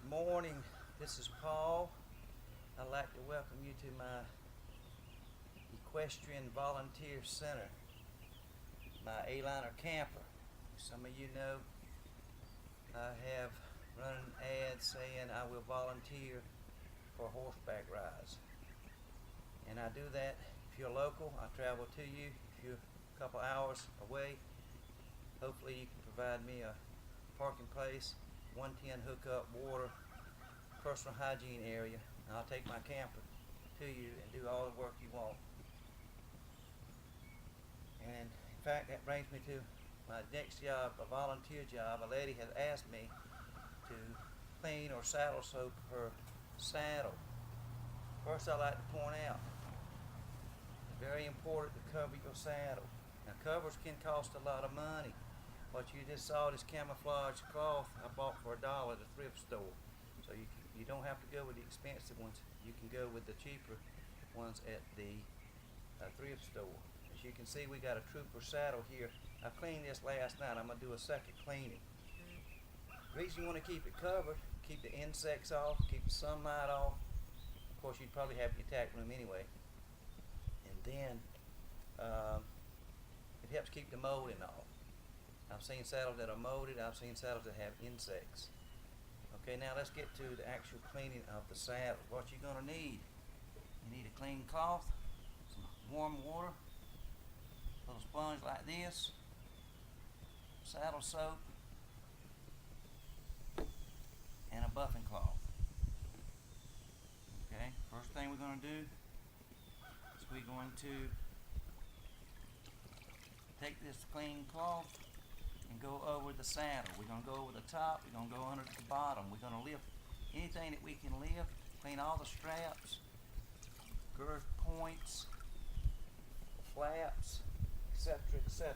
Good morning, this is Paul. I'd like to welcome you to my Equestrian Volunteer Center, my A-liner camper. Some of you know I have run an ad saying I will volunteer for horseback rides. And I do that if you're local. I travel to you. If you're a couple hours away, hopefully you can provide me a parking place, 110 hookup, water, personal hygiene area, and I'll take my camper to you and do all the work you want. And in fact, that brings me to my next job, a volunteer job. A lady has asked me to clean or saddle soak her saddle. First, I'd like to point out, it's very important to cover your saddle. Now, covers can cost a lot of money. What you just saw, this camouflage cloth, I bought for $1 at a thrift store. So you don't have to go with the expensive ones. You can go with the cheaper ones at the thrift store. As you can see, we got a trooper saddle here. I cleaned this last night. I'm going to do a second cleaning. The reason you want to keep it covered, keep the insects off, keep the sunlight off. Of course, you'd probably have your tack room anyway. And then it helps keep the molding off. I've seen saddles that are molded. I've seen saddles that have insects. Okay, now let's get to the actual cleaning of the saddle. What you're going to need, you need a clean cloth, some warm water, a little sponge like this, saddle soap, and a buffing cloth. Okay, first thing we're going to do is we're going to take this clean cloth and go over the saddle. We're going to go over the top, we're going to go under the bottom. We're going to lift anything that we can lift, clean all the straps, girth points, flaps, etc., etc.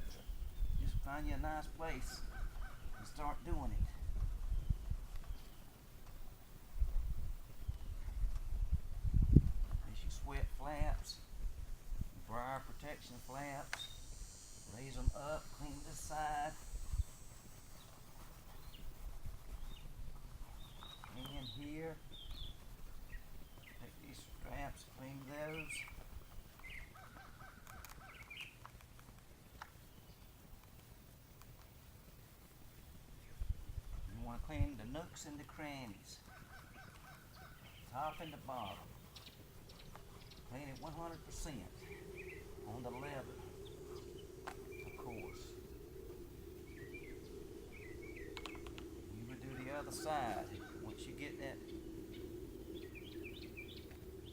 Just find you a nice place and start doing it. As you sweat flaps, briar protection flaps, raise them up, clean this side. And here, take these straps, clean those. You want to clean the nooks and the crannies, top and the bottom. Clean it 100% on the leather, of course. You would do the other side. Once you get that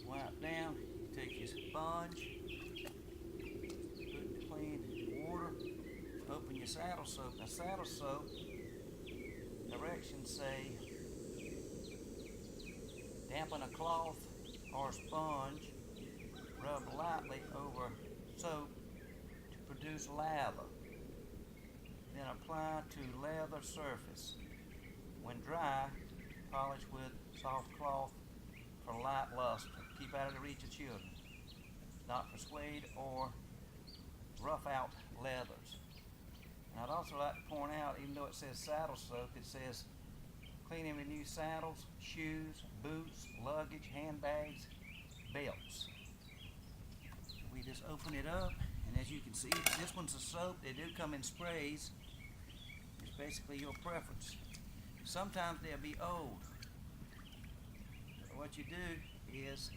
wiped down, you take your sponge, put it in clean water, open your saddle soap. Now, saddle soap, directions say dampen a cloth or a sponge, rub lightly over soap to produce lather. Then apply to leather surface. When dry, polish with soft cloth for light luster. Keep out of the reach of children. Not for suede or rough out leathers. And I'd also like to point out, even though it says saddle soap, it says clean and renew saddles, shoes, boots, luggage, handbags, belts. We just open it up, and as you can see, this one's a soap. They do come in sprays. It's basically your preference. Sometimes they'll be old. So what you do is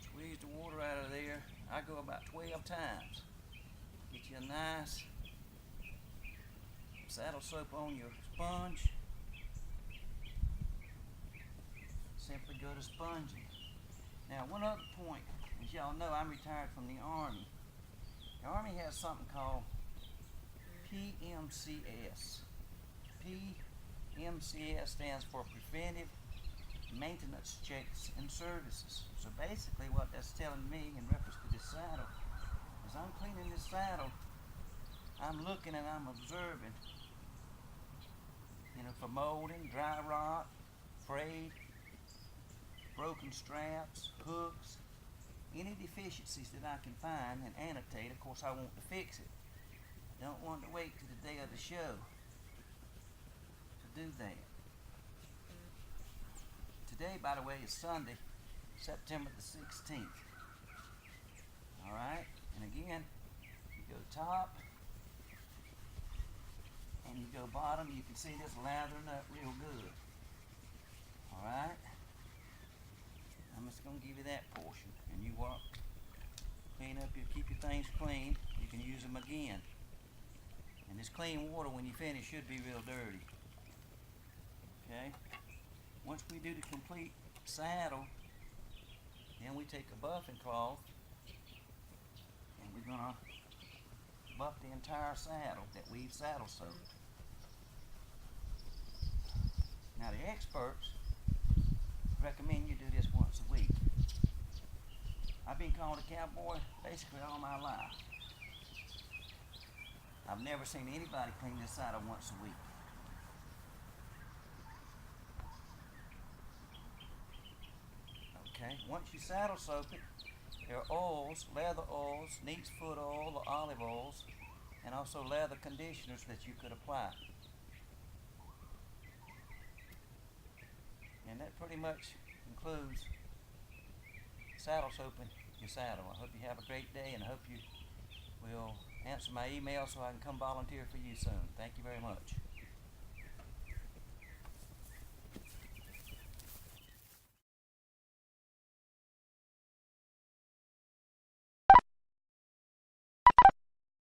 squeeze the water out of there. I go about 12 times. Get you a nice saddle soap on your sponge. Simply go to sponging. Now, one other point, as y'all know, I'm retired from the Army. The Army has something called PMCS. PMCS stands for Preventive Maintenance Checks and Services. So basically what that's telling me in reference to this saddle is I'm cleaning this saddle, I'm looking and I'm observing, for molding, dry rot, frayed, broken straps, hooks, any deficiencies that I can find and annotate. Of course, I want to fix it. Don't want to wait to the day of the show. do that. Today, by the way, is Sunday, September the 16th. Alright, and again, you go top, and you go bottom. You can see this lathering up real good. Alright, I'm just going to give you that portion, and you work, clean up, you keep your things clean, you can use them again. And this clean water when you finish should be real dirty. Okay, once we do the complete saddle, then we take a buffing cloth and we're going to buff the entire saddle that we've saddle soaked. Now the experts recommend you do this once a week. I've been called a cowboy basically all my life. I've never seen anybody clean this saddle once a week. Okay, once you saddle soak it, there are oils, leather oils, neat's foot oil, or olive oils, and also leather conditioners that you could apply. And that pretty much includes saddle soaping your saddle. I hope you have a great day, and I hope you will answer my email so I can come volunteer for you soon. Thank you very much.